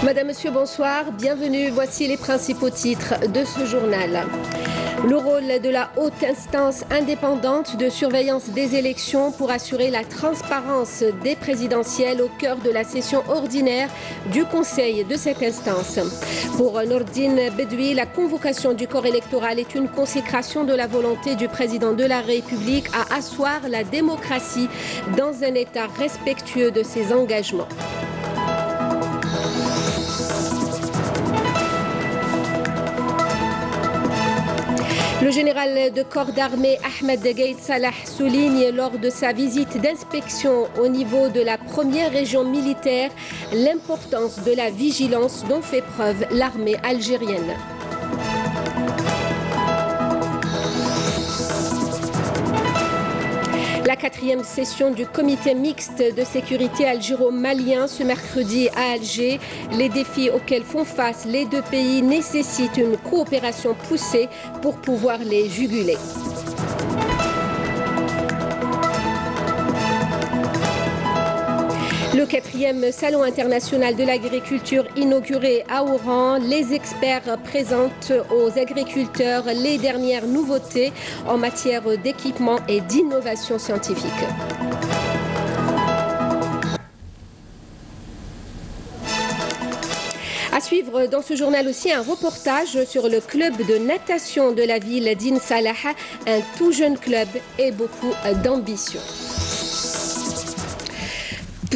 Madame, Monsieur, bonsoir, bienvenue. Voici les principaux titres de ce journal. Le rôle de la haute instance indépendante de surveillance des élections pour assurer la transparence des présidentielles au cœur de la session ordinaire du Conseil de cette instance. Pour Nordine Bedoui, la convocation du corps électoral est une consécration de la volonté du président de la République à asseoir la démocratie dans un État respectueux de ses engagements. Le général de corps d'armée Ahmed Gaïd Salah souligne lors de sa visite d'inspection au niveau de la première région militaire l'importance de la vigilance dont fait preuve l'armée algérienne. La 4e session du comité mixte de sécurité algéro-malien ce mercredi à Alger. Les défis auxquels font face les deux pays nécessitent une coopération poussée pour pouvoir les juguler. Le 4e Salon international de l'agriculture inauguré à Oran, les experts présentent aux agriculteurs les dernières nouveautés en matière d'équipement et d'innovation scientifique. À suivre dans ce journal aussi un reportage sur le club de natation de la ville d'In Salah, un tout jeune club et beaucoup d'ambition.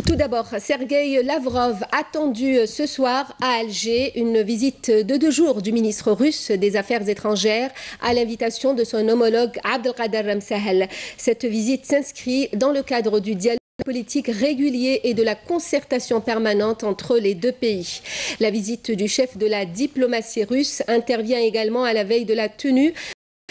Tout d'abord, Sergueï Lavrov attendu ce soir à Alger, une visite de 2 jours du ministre russe des Affaires étrangères à l'invitation de son homologue Abdelkader Ramsahel. Cette visite s'inscrit dans le cadre du dialogue politique régulier et de la concertation permanente entre les deux pays. La visite du chef de la diplomatie russe intervient également à la veille de la tenue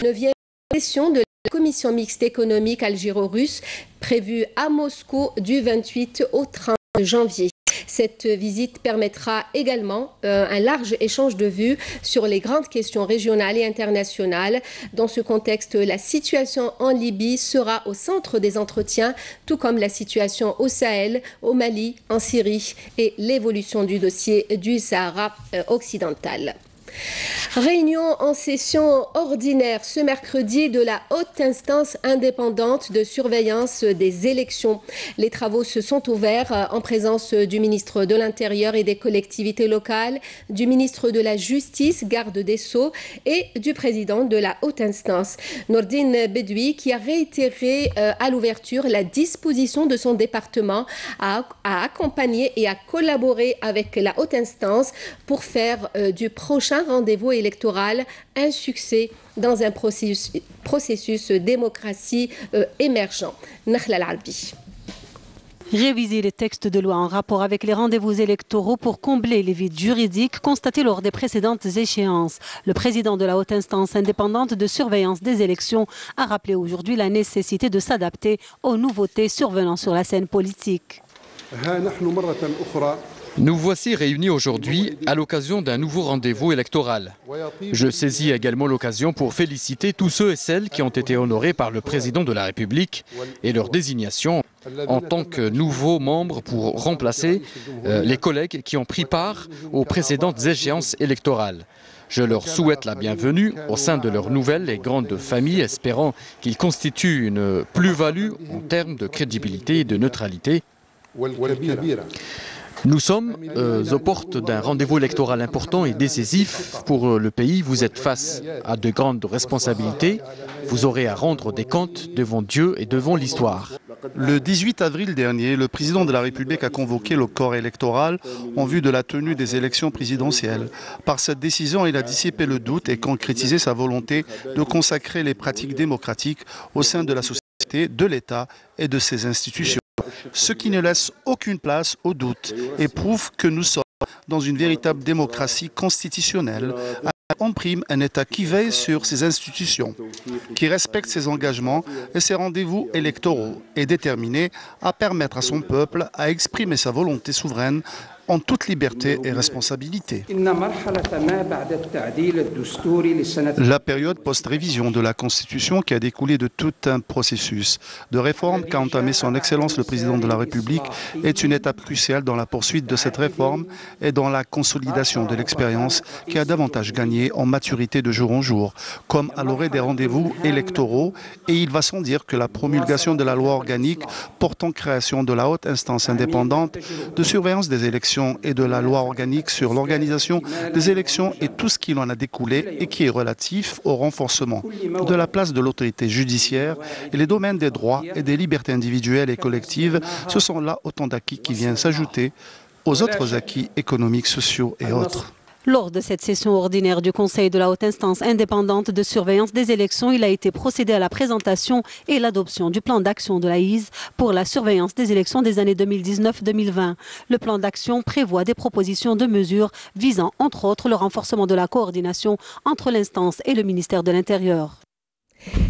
de la 9e session de la commission mixte économique algéro-russe prévue à Moscou du 28 au 30 janvier. Cette visite permettra également un large échange de vues sur les grandes questions régionales et internationales. Dans ce contexte, la situation en Libye sera au centre des entretiens, tout comme la situation au Sahel, au Mali, en Syrie et l'évolution du dossier du Sahara occidental. Réunion en session ordinaire ce mercredi de la haute instance indépendante de surveillance des élections. Les travaux se sont ouverts en présence du ministre de l'Intérieur et des collectivités locales, du ministre de la Justice, garde des Sceaux et du président de la haute instance. Nordine Bedoui qui a réitéré à l'ouverture la disposition de son département à accompagner et à collaborer avec la haute instance pour faire du prochain rendez-vous électoral un succès dans un processus démocratie émergent. Nakhla Al-Arbi. Réviser les textes de loi en rapport avec les rendez-vous électoraux pour combler les vides juridiques constatés lors des précédentes échéances. Le président de la haute instance indépendante de surveillance des élections a rappelé aujourd'hui la nécessité de s'adapter aux nouveautés survenant sur la scène politique. Nous voici réunis aujourd'hui à l'occasion d'un nouveau rendez-vous électoral. Je saisis également l'occasion pour féliciter tous ceux et celles qui ont été honorés par le président de la République et leur désignation en tant que nouveaux membres pour remplacer les collègues qui ont pris part aux précédentes échéances électorales. Je leur souhaite la bienvenue au sein de leur nouvelle et grande famille, espérant qu'ils constituent une plus-value en termes de crédibilité et de neutralité. Nous sommes aux portes d'un rendez-vous électoral important et décisif pour le pays. Vous êtes face à de grandes responsabilités. Vous aurez à rendre des comptes devant Dieu et devant l'histoire. Le 18 avril dernier, le président de la République a convoqué le corps électoral en vue de la tenue des élections présidentielles. Par cette décision, il a dissipé le doute et concrétisé sa volonté de consacrer les pratiques démocratiques au sein de la société, de l'État et de ses institutions. Ce qui ne laisse aucune place au doute et prouve que nous sommes dans une véritable démocratie constitutionnelle. On prime un État qui veille sur ses institutions, qui respecte ses engagements et ses rendez-vous électoraux, et déterminé à permettre à son peuple à exprimer sa volonté souveraine en toute liberté et responsabilité. La période post-révision de la Constitution qui a découlé de tout un processus de réforme qu'a entamé son Excellence le Président de la République est une étape cruciale dans la poursuite de cette réforme et dans la consolidation de l'expérience qui a davantage gagné en maturité de jour en jour, comme à l'orée des rendez-vous électoraux, et il va sans dire que la promulgation de la loi organique portant création de la haute instance indépendante de surveillance des élections et de la loi organique sur l'organisation des élections et tout ce qui en a découlé et qui est relatif au renforcement de la place de l'autorité judiciaire et les domaines des droits et des libertés individuelles et collectives, ce sont là autant d'acquis qui viennent s'ajouter aux autres acquis économiques, sociaux et autres. Lors de cette session ordinaire du Conseil de la haute instance indépendante de surveillance des élections, il a été procédé à la présentation et l'adoption du plan d'action de l'AIS pour la surveillance des élections des années 2019-2020. Le plan d'action prévoit des propositions de mesures visant entre autres le renforcement de la coordination entre l'instance et le ministère de l'Intérieur.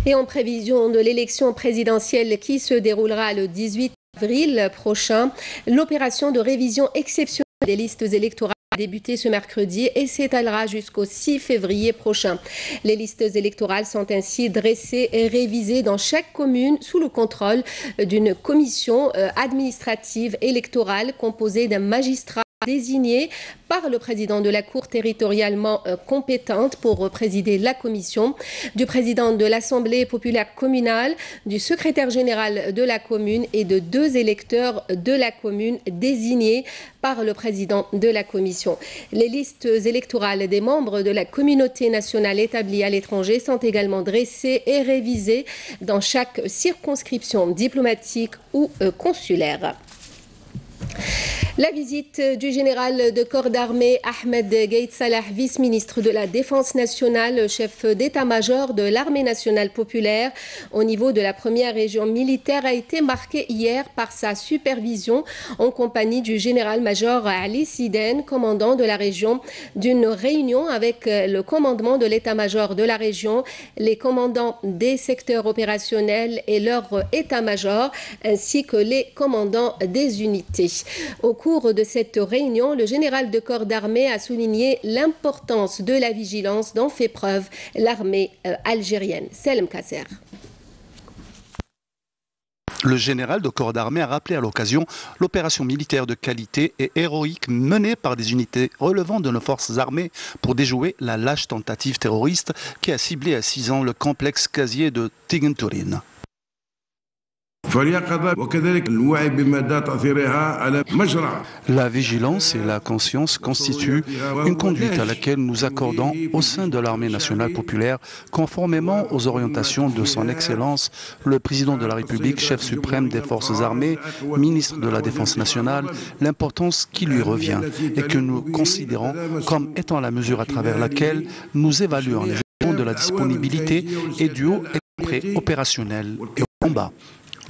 Et en prévision de l'élection présidentielle qui se déroulera le 18 avril prochain, l'opération de révision exceptionnelle des listes électorales a débuté ce mercredi et s'étalera jusqu'au 6 février prochain. Les listes électorales sont ainsi dressées et révisées dans chaque commune sous le contrôle d'une commission administrative électorale composée d'un magistrat désigné par le président de la Cour territorialement compétente pour présider la commission, du président de l'Assemblée populaire communale, du secrétaire général de la commune et de 2 électeurs de la commune désignés par le président de la commission. Les listes électorales des membres de la communauté nationale établie à l'étranger sont également dressées et révisées dans chaque circonscription diplomatique ou consulaire. La visite du général de corps d'armée Ahmed Gaïd Salah, vice-ministre de la Défense nationale, chef d'état-major de l'armée nationale populaire au niveau de la première région militaire, a été marquée hier par sa supervision en compagnie du général-major Ali Siden, commandant de la région, d'une réunion avec le commandement de l'état-major de la région, les commandants des secteurs opérationnels et leur état-major, ainsi que les commandants des unités. Au cours de cette réunion, le général de corps d'armée a souligné l'importance de la vigilance dont fait preuve l'armée algérienne. Selem Kasser. Le général de corps d'armée a rappelé à l'occasion l'opération militaire de qualité et héroïque menée par des unités relevant de nos forces armées pour déjouer la lâche tentative terroriste qui a ciblé à 6 ans le complexe gazier de Tigenturin. La vigilance et la conscience constituent une conduite à laquelle nous accordons au sein de l'armée nationale populaire, conformément aux orientations de son Excellence, le Président de la République, chef suprême des forces armées, ministre de la Défense nationale, l'importance qui lui revient et que nous considérons comme étant la mesure à travers laquelle nous évaluons les gestions de la disponibilité et du haut exprès opérationnel et au combat.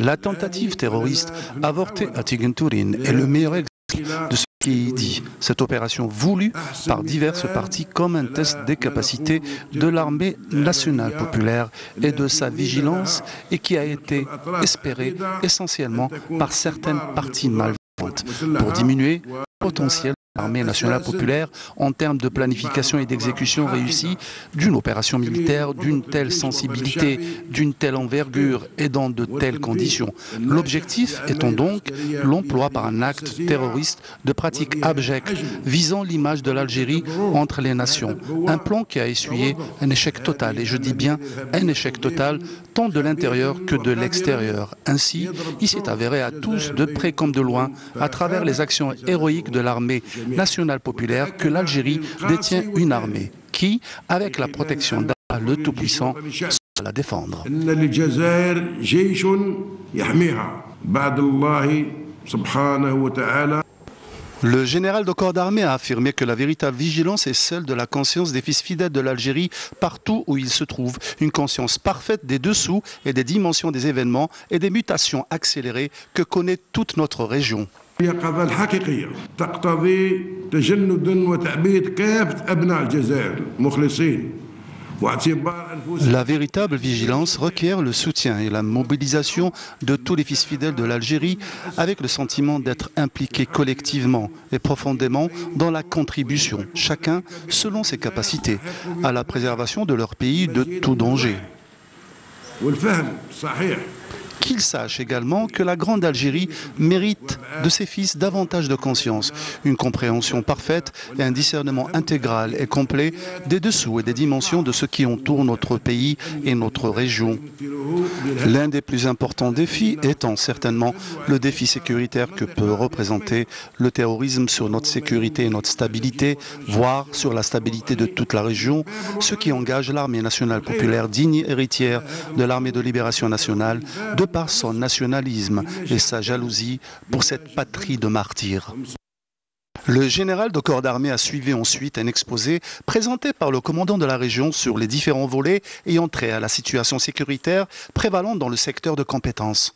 La tentative terroriste avortée à Tigenturin est le meilleur exemple de ce qui est dit. Cette opération voulue par diverses parties comme un test des capacités de l'armée nationale populaire et de sa vigilance et qui a été espérée essentiellement par certaines parties malveillantes pour diminuer le potentiel l'armée nationale populaire en termes de planification et d'exécution réussie d'une opération militaire d'une telle sensibilité, d'une telle envergure et dans de telles conditions. L'objectif étant donc l'emploi par un acte terroriste de pratiques abjectes visant l'image de l'Algérie entre les nations. Un plan qui a essuyé un échec total, et je dis bien un échec total, tant de l'intérieur que de l'extérieur. Ainsi, il s'est avéré à tous, de près comme de loin, à travers les actions héroïques de l'armée nationale populaire, que l'Algérie détient une armée qui, avec la protection d'Allah le Tout-Puissant, saura la défendre. Le général de corps d'armée a affirmé que la véritable vigilance est celle de la conscience des fils fidèles de l'Algérie partout où ils se trouvent. Une conscience parfaite des dessous et des dimensions des événements et des mutations accélérées que connaît toute notre région. اليقظة الحقيقية تقتضي تجندا وتعبيد كافة أبناء الجزائر المخلصين La véritable vigilance requiert le soutien et la mobilisation de tous les fils fidèles de l'Algérie avec le sentiment d'être impliqués collectivement et profondément dans la contribution, chacun selon ses capacités, à la préservation de leur pays de tout danger. Qu'ils sachent également que la Grande Algérie mérite de ses fils davantage de conscience, une compréhension parfaite et un discernement intégral et complet des dessous et des dimensions de ce qui entoure notre pays et notre région. L'un des plus importants défis étant certainement le défi sécuritaire que peut représenter le terrorisme sur notre sécurité et notre stabilité, voire sur la stabilité de toute la région, ce qui engage l'armée nationale populaire digne héritière de l'armée de libération nationale, de par son nationalisme et sa jalousie pour cette patrie de martyrs. Le général de corps d'armée a suivi ensuite un exposé présenté par le commandant de la région sur les différents volets ayant trait à la situation sécuritaire prévalente dans le secteur de compétences.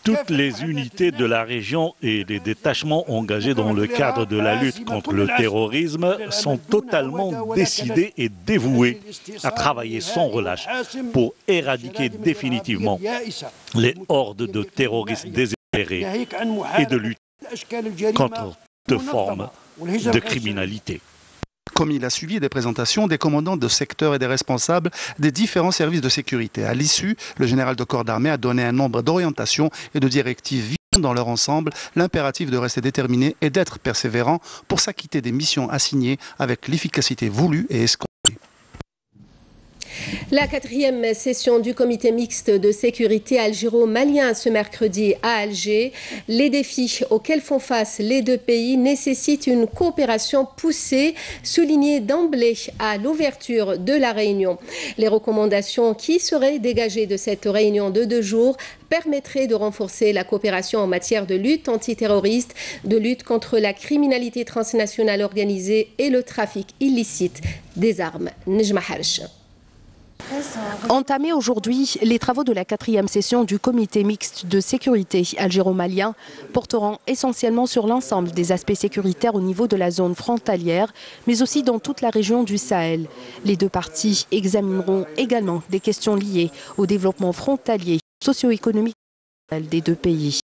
Toutes les unités de la région et les détachements engagés dans le cadre de la lutte contre le terrorisme sont totalement décidés et dévoués à travailler sans relâche pour éradiquer définitivement les hordes de terroristes désespérés et de lutter contre toute forme de criminalité. Comme il a suivi des présentations des commandants de secteur et des responsables des différents services de sécurité. À l'issue, le général de corps d'armée a donné un nombre d'orientations et de directives visant dans leur ensemble l'impératif de rester déterminé et d'être persévérant pour s'acquitter des missions assignées avec l'efficacité voulue et escomptée. La 4e session du comité mixte de sécurité algéro-malien ce mercredi à Alger. Les défis auxquels font face les deux pays nécessitent une coopération poussée, soulignée d'emblée à l'ouverture de la réunion. Les recommandations qui seraient dégagées de cette réunion de 2 jours permettraient de renforcer la coopération en matière de lutte antiterroriste, de lutte contre la criminalité transnationale organisée et le trafic illicite des armes. Nejma Harch. Entamés aujourd'hui, les travaux de la 4e session du comité mixte de sécurité algéro-malien porteront essentiellement sur l'ensemble des aspects sécuritaires au niveau de la zone frontalière, mais aussi dans toute la région du Sahel. Les deux parties examineront également des questions liées au développement frontalier, socio-économique des deux pays.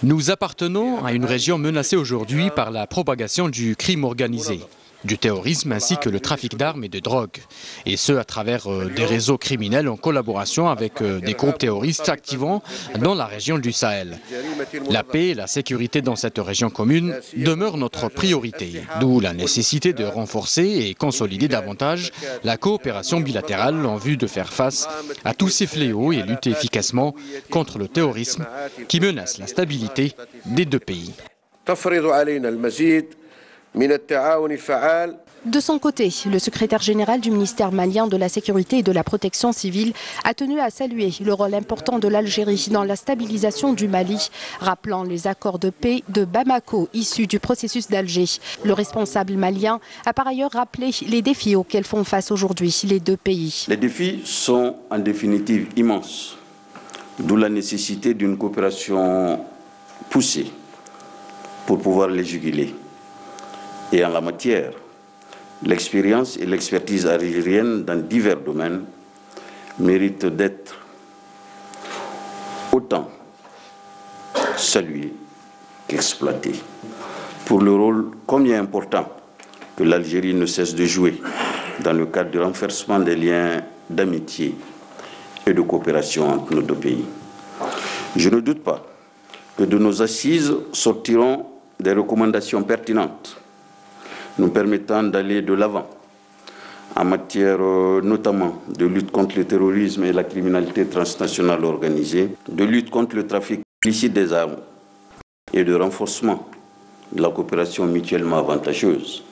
Nous appartenons à une région menacée aujourd'hui par la propagation du crime organisé, du terrorisme ainsi que le trafic d'armes et de drogue. Et ce, à travers des réseaux criminels en collaboration avec des groupes terroristes activant dans la région du Sahel. La paix et la sécurité dans cette région commune demeurent notre priorité, d'où la nécessité de renforcer et consolider davantage la coopération bilatérale en vue de faire face à tous ces fléaux et lutter efficacement contre le terrorisme qui menace la stabilité des deux pays. De son côté, le secrétaire général du ministère malien de la Sécurité et de la Protection civile a tenu à saluer le rôle important de l'Algérie dans la stabilisation du Mali, rappelant les accords de paix de Bamako issus du processus d'Alger. Le responsable malien a par ailleurs rappelé les défis auxquels font face aujourd'hui les deux pays. Les défis sont en définitive immenses, d'où la nécessité d'une coopération poussée pour pouvoir les juguler. Et en la matière, l'expérience et l'expertise algérienne dans divers domaines méritent d'être autant saluées qu'exploitées pour le rôle combien important que l'Algérie ne cesse de jouer dans le cadre du renforcement des liens d'amitié et de coopération entre nos deux pays. Je ne doute pas que de nos assises sortiront des recommandations pertinentes nous permettant d'aller de l'avant en matière notamment de lutte contre le terrorisme et la criminalité transnationale organisée, de lutte contre le trafic illicite des armes et de renforcement de la coopération mutuellement avantageuse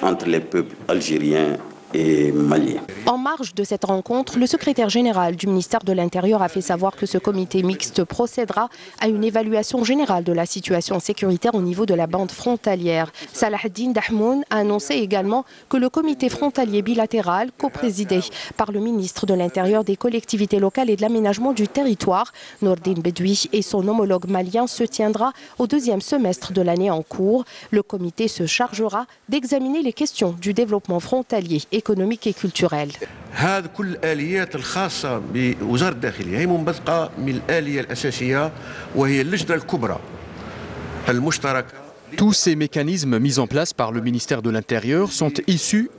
entre les peuples algériens et malien. En marge de cette rencontre, le secrétaire général du ministère de l'Intérieur a fait savoir que ce comité mixte procédera à une évaluation générale de la situation sécuritaire au niveau de la bande frontalière. Salaheddine Dahmoun a annoncé également que le comité frontalier bilatéral, coprésidé par le ministre de l'Intérieur, des collectivités locales et de l'aménagement du territoire, Nourdine Bedoui, et son homologue malien, se tiendra au deuxième semestre de l'année en cours. Le comité se chargera d'examiner les questions du développement frontalier, économique et culturel. هذا كل الآليات الخاصة بوزارة الداخلية هي منبثقة من الآلية الأساسية وهي اللجنة الكبرى المشتركة. Tous ces mécanismes mis en place par le ministère de l'Intérieur sont issus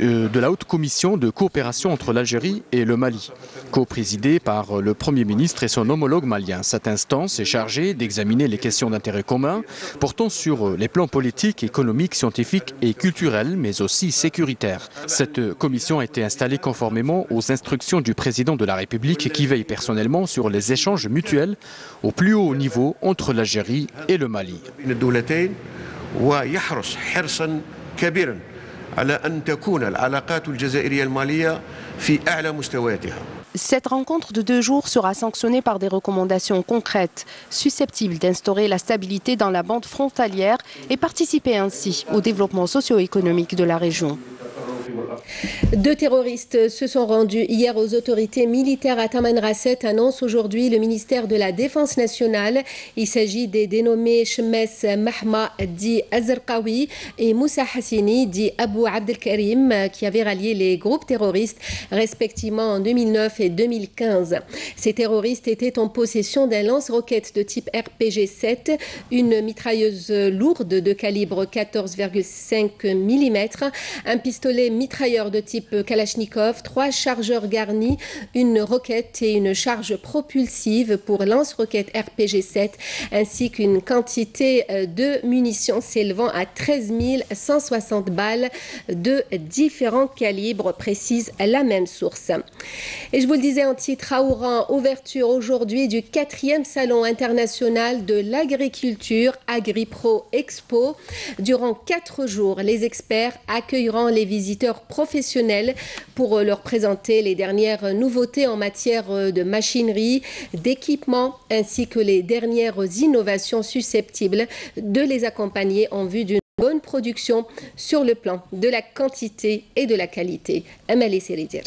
de la haute commission de coopération entre l'Algérie et le Mali, coprésidée par le Premier ministre et son homologue malien. Cette instance est chargée d'examiner les questions d'intérêt commun portant sur les plans politiques, économiques, scientifiques et culturels, mais aussi sécuritaires. Cette commission a été installée conformément aux instructions du président de la République qui veille personnellement sur les échanges mutuels au plus haut niveau entre l'Algérie et le Mali. Cette rencontre de 2 jours sera sanctionnée par des recommandations concrètes, susceptibles d'instaurer la stabilité dans la bande frontalière et participer ainsi au développement socio-économique de la région. 2 terroristes se sont rendus hier aux autorités militaires à Tamanrasset, annonce aujourd'hui le ministère de la Défense nationale. Il s'agit des dénommés Shmes Mahma dit Azarqawi et Moussa Hassini dit Abou Abdelkarim, qui avaient rallié les groupes terroristes respectivement en 2009 et 2015. Ces terroristes étaient en possession d'un lance-roquettes de type RPG-7, une mitrailleuse lourde de calibre 14,5 mm, un pistolet mitrailleur de type Kalachnikov, 3 chargeurs garnis, une roquette et une charge propulsive pour lance-roquettes RPG-7, ainsi qu'une quantité de munitions s'élevant à 13 160 balles de différents calibres, précise la même source. Et je vous le disais en titre, à Oran, ouverture aujourd'hui du 4e Salon international de l'agriculture, AgriPro Expo. Durant 4 jours, les experts accueilleront les visiteurs professionnels pour leur présenter les dernières nouveautés en matière de machinerie, d'équipement, ainsi que les dernières innovations susceptibles de les accompagner en vue d'une bonne production sur le plan de la quantité et de la qualité. Amélie Seridir.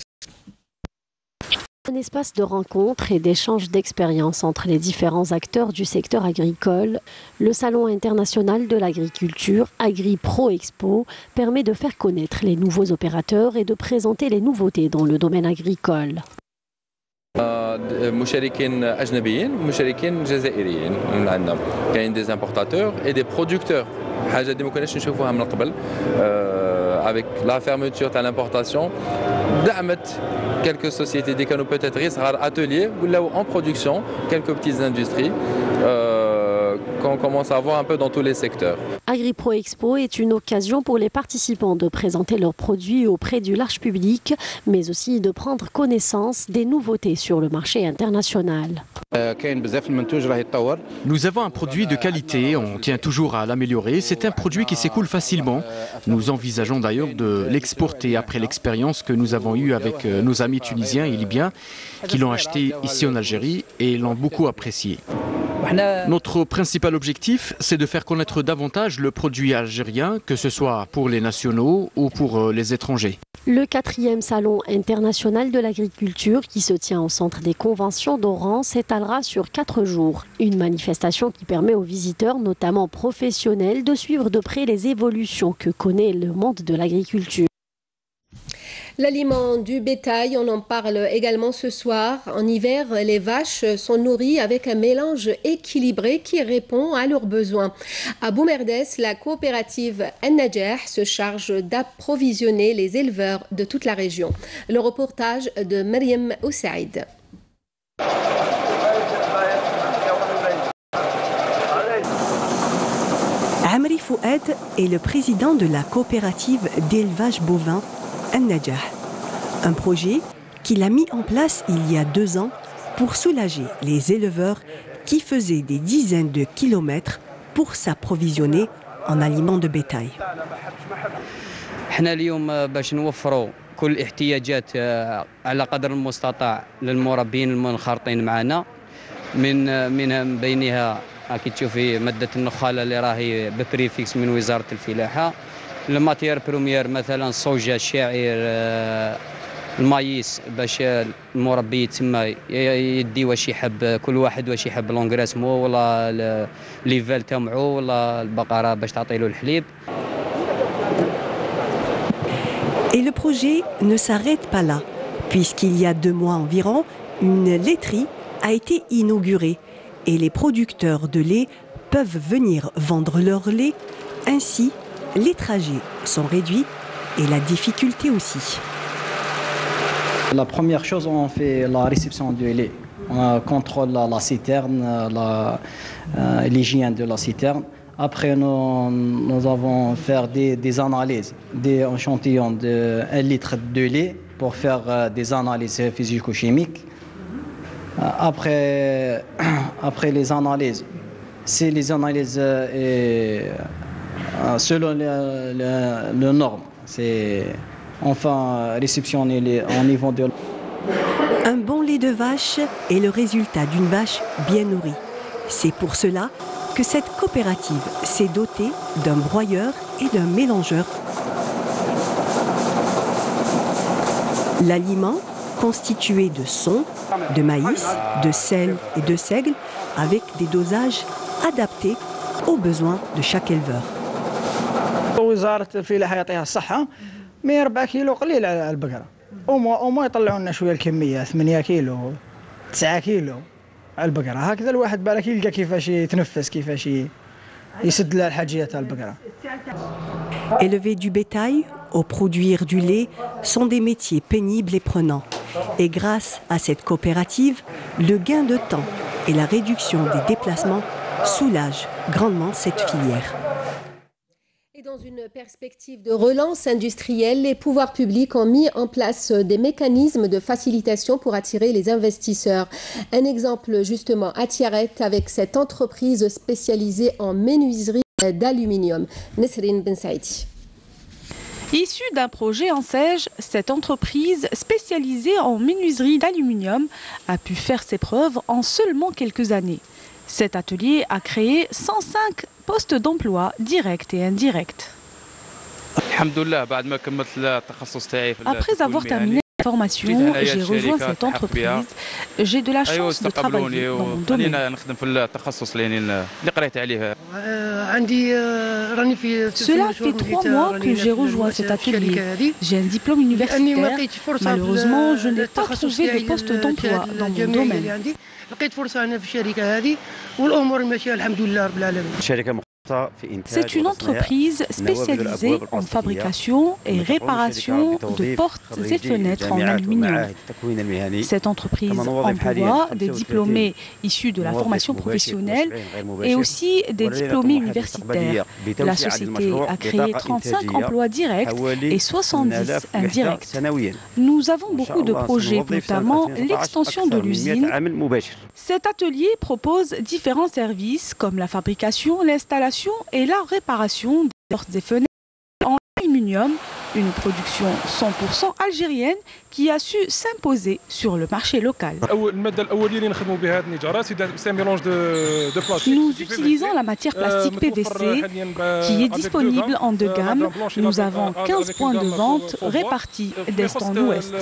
Un espace de rencontre et d'échange d'expériences entre les différents acteurs du secteur agricole, le Salon international de l'agriculture, AgriPro Expo, permet de faire connaître les nouveaux opérateurs et de présenter les nouveautés dans le domaine agricole. مشاركين أجنبيين ومشاركين جزائريين من عندنا كاين des importateurs et des producteurs حاجة دي ما كناش نشوفوها من قبل avec la fermeture تاع l'importation دعمت quelques sociétés des canaux peut-être صغار ateliers ولاو en production quelques petites industries qu'on commence à voir un peu dans tous les secteurs. AgriPro Expo est une occasion pour les participants de présenter leurs produits auprès du large public, mais aussi de prendre connaissance des nouveautés sur le marché international. Nous avons un produit de qualité, on tient toujours à l'améliorer. C'est un produit qui s'écoule facilement. Nous envisageons d'ailleurs de l'exporter après l'expérience que nous avons eue avec nos amis tunisiens et libyens qui l'ont acheté ici en Algérie et l'ont beaucoup apprécié. Notre principal objectif, c'est de faire connaître davantage le produit algérien, que ce soit pour les nationaux ou pour les étrangers. Le 4e Salon international de l'agriculture, qui se tient au centre des conventions d'Oran, s'étalera sur 4 jours. Une manifestation qui permet aux visiteurs, notamment professionnels, de suivre de près les évolutions que connaît le monde de l'agriculture. L'aliment du bétail, on en parle également ce soir. En hiver, les vaches sont nourries avec un mélange équilibré qui répond à leurs besoins. À Boumerdes, la coopérative An-Najah se charge d'approvisionner les éleveurs de toute la région. Le reportage de Mariam Oussaïd. Amri Fouad est le président de la coopérative d'élevage bovin An-Najah, un projet qu'il a mis en place il y a 2 ans pour soulager les éleveurs qui faisaient des dizaines de kilomètres pour s'approvisionner en aliments de bétail. كل الاحتياجات على قدر المستطاع للمربين المنخرطين معنا من بينها راكي تشوفي ماده النخاله اللي راهي ببريفيكس من وزاره الفلاحه. الماتير بروميير مثلا الصوجه، الشعير، المايس، باش المربي تما يدي واش يحب، كل واحد واش يحب لونغراسمو ولا ليفال تاعو ولا البقره باش تعطي له الحليب. Et le projet ne s'arrête pas là, puisqu'il y a 2 mois environ, une laiterie a été inaugurée et les producteurs de lait peuvent venir vendre leur lait. Ainsi, les trajets sont réduits et la difficulté aussi. La première chose, on fait la réception du lait. On contrôle la citerne, l'hygiène de la citerne. Après, nous avons fait des analyses, des échantillons de 1 litre de lait pour faire des analyses physico-chimiques. Après les analyses, c'est les analyses selon les normes. C'est enfin réceptionner au niveau de... Un bon lait de vache est le résultat d'une vache bien nourrie. C'est pour cela que cette coopérative s'est dotée d'un broyeur et d'un mélangeur. L'aliment constitué de son, de maïs, de sel et de seigle avec des dosages adaptés aux besoins de chaque éleveur. وزارة الفلاحة يعطيها الصحة 104 كيلو قليل على البقرة. وما يطلعوا لنا شوية الكمية 8 كيلو 9 كيلو على البقرة. هكذا الواحد بالك يلقى كيفاش يتنفس، كيفاش يسد لها الحاجيات على البقرة. Élever du bétail ou produire du lait sont des métiers pénibles et prenants. Et grâce à cette coopérative, le gain de temps et la réduction des déplacements soulagent grandement cette filière. Et dans une perspective de relance industrielle, les pouvoirs publics ont mis en place des mécanismes de facilitation pour attirer les investisseurs. Un exemple justement à Tiaret avec cette entreprise spécialisée en menuiserie d'aluminium. Nesrine Ben Saïdi. Issue d'un projet en Sège, cette entreprise spécialisée en menuiserie d'aluminium a pu faire ses preuves en seulement quelques années. Cet atelier a créé 105 postes d'emploi directs et indirects. Après avoir terminé la formation, j'ai rejoint cette entreprise. J'ai de la chance de travailler dans mon domaine. Cela fait 3 mois que j'ai rejoint cet atelier. J'ai un diplôme universitaire. Malheureusement, je n'ai pas trouvé de poste d'emploi dans mon domaine. C'est une entreprise spécialisée en fabrication et réparation de portes et fenêtres en aluminium. Cette entreprise emploie des diplômés issus de la formation professionnelle et aussi des diplômés universitaires. La société a créé 35 emplois directs et 70 indirects. Nous avons beaucoup de projets, notamment l'extension de l'usine. Cet atelier propose différents services comme la fabrication, l'installation et la réparation des portes et fenêtres en aluminium, une production 100% algérienne qui a su s'imposer sur le marché local. Nous utilisons la matière plastique PVC qui est disponible en 2 gammes. Nous avons 15 points de vente répartis d'est en ouest.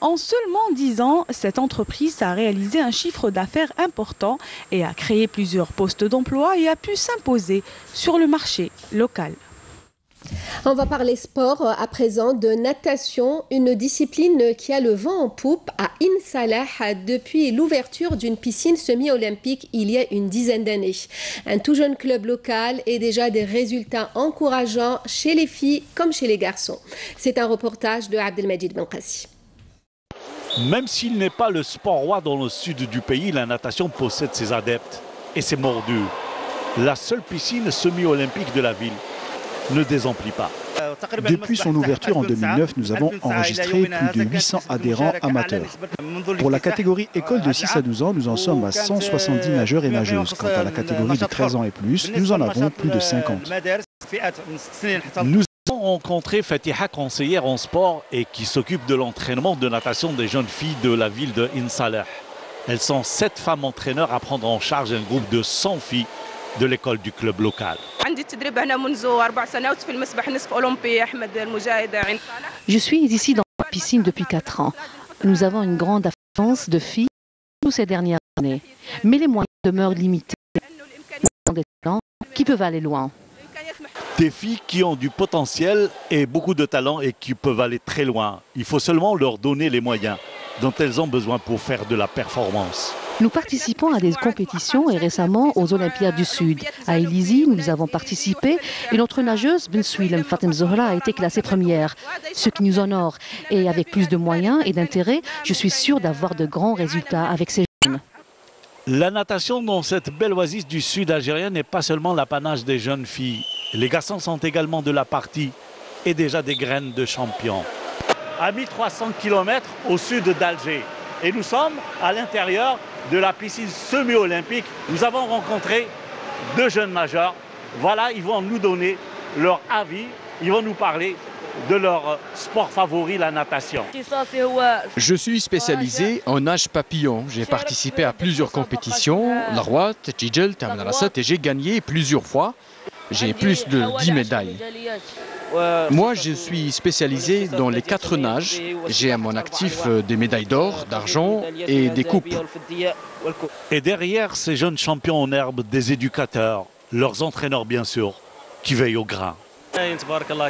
En seulement 10 ans, cette entreprise a réalisé un chiffre d'affaires important et a créé plusieurs postes d'emploi et a pu s'imposer sur le marché local. On va parler sport à présent de natation, une discipline qui a le vent en poupe à Insalah depuis l'ouverture d'une piscine semi-olympique il y a une dizaine d'années. Un tout jeune club local et déjà des résultats encourageants chez les filles comme chez les garçons. C'est un reportage de Abdelmajid Benkassi. Même s'il n'est pas le sport roi dans le sud du pays, la natation possède ses adeptes et ses mordus. La seule piscine semi-olympique de la ville ne désemplit pas. Depuis son ouverture en 2009, nous avons enregistré plus de 800 adhérents amateurs. Pour la catégorie école de 6 à 12 ans, nous en sommes à 170 nageurs et nageuses. Quant à la catégorie de 13 ans et plus, nous en avons plus de 50. Nous avons rencontré Fatiha, conseillère en sport et qui s'occupe de l'entraînement de natation des jeunes filles de la ville de Insalah. Elles sont 7 femmes entraîneurs à prendre en charge un groupe de 100 filles de l'école du club local. Je suis ici dans la piscine depuis 4 ans. Nous avons une grande affluence de filles toutes ces dernières années. Mais les moyens demeurent limités. Nous avons des talents qui peuvent aller loin. Des filles qui ont du potentiel et beaucoup de talent et qui peuvent aller très loin. Il faut seulement leur donner les moyens dont elles ont besoin pour faire de la performance. Nous participons à des compétitions et récemment aux Olympiades du Sud. À Elizy, nous avons participé et notre nageuse Bensouilem Fatem Zohra a été classée première, ce qui nous honore. Et avec plus de moyens et d'intérêt, je suis sûre d'avoir de grands résultats avec ces jeunes. La natation dans cette belle oasis du sud algérien n'est pas seulement l'apanage des jeunes filles. Les garçons sont également de la partie et déjà des graines de champions. À 1300 km au sud d'Alger. Et nous sommes à l'intérieur de la piscine semi-olympique. Nous avons rencontré 2 jeunes nageurs. Voilà, ils vont nous donner leur avis. Ils vont nous parler de leur sport favori, la natation. Je suis spécialisé en nage papillon. J'ai participé à plusieurs compétitions, Larwa, Tijel, Tamanrasat, et j'ai gagné plusieurs fois. J'ai plus de 10 médailles. Moi, je suis spécialisé dans les 4 nages. J'ai à mon actif des médailles d'or, d'argent et des coupes. Et derrière ces jeunes champions en herbe, des éducateurs, leurs entraîneurs bien sûr, qui veillent au grain.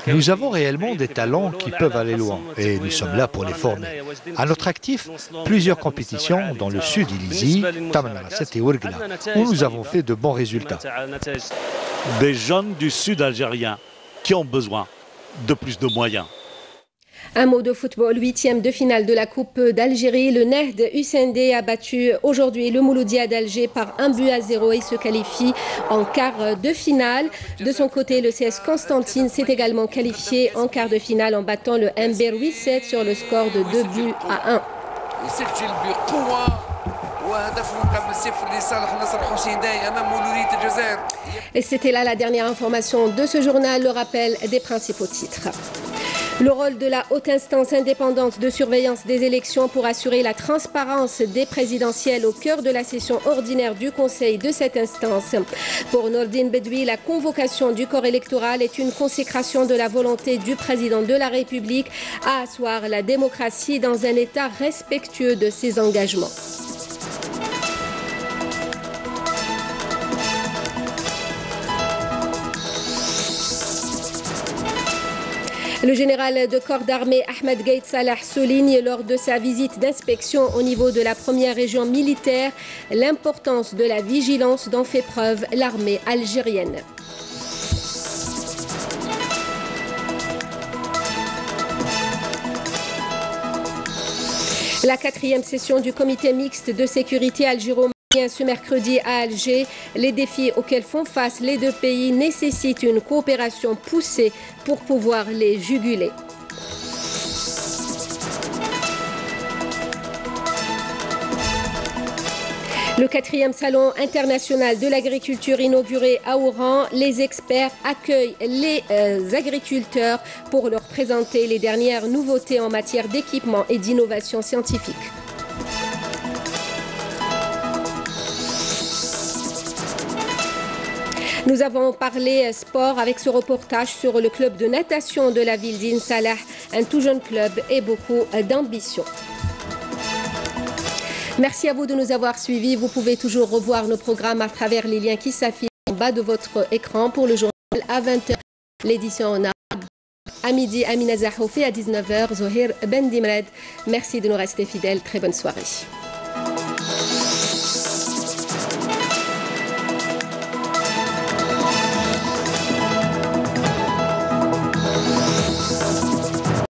Nous avons réellement des talents qui peuvent aller loin et nous sommes là pour les former. À notre actif, plusieurs compétitions dans le sud Elizy, Tamanrasset et Ouergla, où nous avons fait de bons résultats. Des jeunes du sud algérien qui ont besoin de plus de moyens. Un mot de football, 8e de finale de la Coupe d'Algérie. Le Nehd Hussein a battu aujourd'hui le Mouloudia d'Alger par 1-0 et se qualifie en quart de finale. De son côté, le CS Constantine s'est également qualifié en quart de finale en battant le Ember 8-7 sur le score de 2-1. Et c'était là la dernière information de ce journal, le rappel des principaux titres. Le rôle de la haute instance indépendante de surveillance des élections pour assurer la transparence des présidentielles au cœur de la session ordinaire du Conseil de cette instance. Pour Nordine Bedoui, la convocation du corps électoral est une consécration de la volonté du président de la République à asseoir la démocratie dans un État respectueux de ses engagements. Le général de corps d'armée Ahmed Gaïd Salah souligne lors de sa visite d'inspection au niveau de la première région militaire l'importance de la vigilance dont fait preuve l'armée algérienne. La 4e session du comité mixte de sécurité algéro-malien ce mercredi à Alger. Les défis auxquels font face les 2 pays nécessitent une coopération poussée pour pouvoir les juguler. Le 4e salon international de l'agriculture inauguré à Oran, les experts accueillent les agriculteurs pour leur présenter les dernières nouveautés en matière d'équipement et d'innovation scientifique. Nous avons parlé sport avec ce reportage sur le club de natation de la ville d'Insalah, un tout jeune club et beaucoup d'ambition. Merci à vous de nous avoir suivis. Vous pouvez toujours revoir nos programmes à travers les liens qui s'affichent en bas de votre écran pour le journal à 20h. L'édition en arabe. À midi, Amina Zahouf et à 19h, Zohir Ben Dimred. Merci de nous rester fidèles. Très bonne soirée.